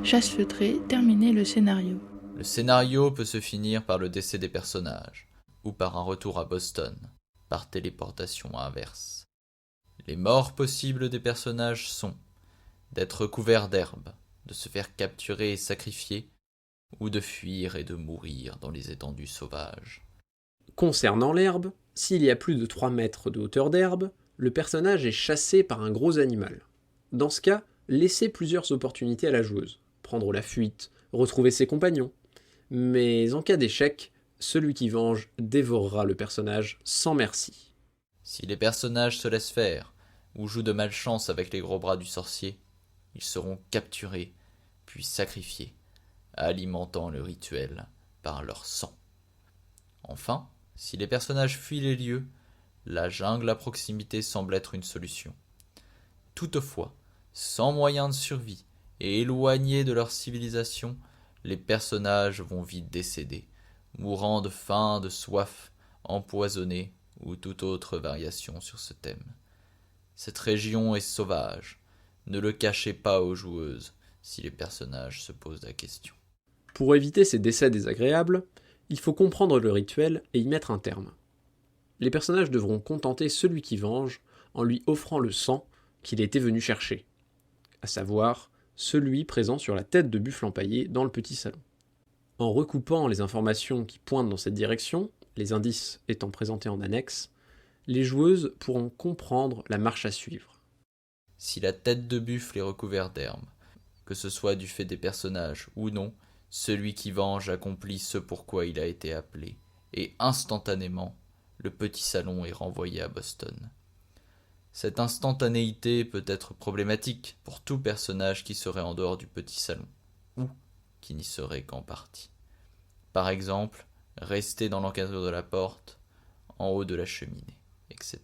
Chasse feutrée, terminez le scénario. Le scénario peut se finir par le décès des personnages, ou par un retour à Boston, par téléportation inverse. Les morts possibles des personnages sont d'être couverts d'herbe, de se faire capturer et sacrifier, ou de fuir et de mourir dans les étendues sauvages. Concernant l'herbe, s'il y a plus de 3 mètres de hauteur d'herbe, le personnage est chassé par un gros animal. Dans ce cas, laissez plusieurs opportunités à la joueuse. Prendre la fuite, retrouver ses compagnons. Mais en cas d'échec, celui qui venge dévorera le personnage sans merci. Si les personnages se laissent faire, ou jouent de malchance avec les gros bras du sorcier, ils seront capturés, puis sacrifiés, alimentant le rituel par leur sang. Enfin, si les personnages fuient les lieux, la jungle à proximité semble être une solution. Toutefois, sans moyen de survie et éloignés de leur civilisation, les personnages vont vite décéder, mourant de faim, de soif, empoisonnés ou toute autre variation sur ce thème. Cette région est sauvage, ne le cachez pas aux joueuses si les personnages se posent la question. Pour éviter ces décès désagréables, il faut comprendre le rituel et y mettre un terme. Les personnages devront contenter celui qui venge en lui offrant le sang qu'il était venu chercher, à savoir celui présent sur la tête de buffle empaillé dans le petit salon. En recoupant les informations qui pointent dans cette direction, les indices étant présentés en annexe, les joueuses pourront comprendre la marche à suivre. Si la tête de buffle est recouverte d'herbe, que ce soit du fait des personnages ou non, celui qui venge accomplit ce pourquoi il a été appelé, et instantanément, le petit salon est renvoyé à Boston. Cette instantanéité peut être problématique pour tout personnage qui serait en dehors du petit salon, ou qui n'y serait qu'en partie. Par exemple, rester dans l'encadrure de la porte, en haut de la cheminée, etc.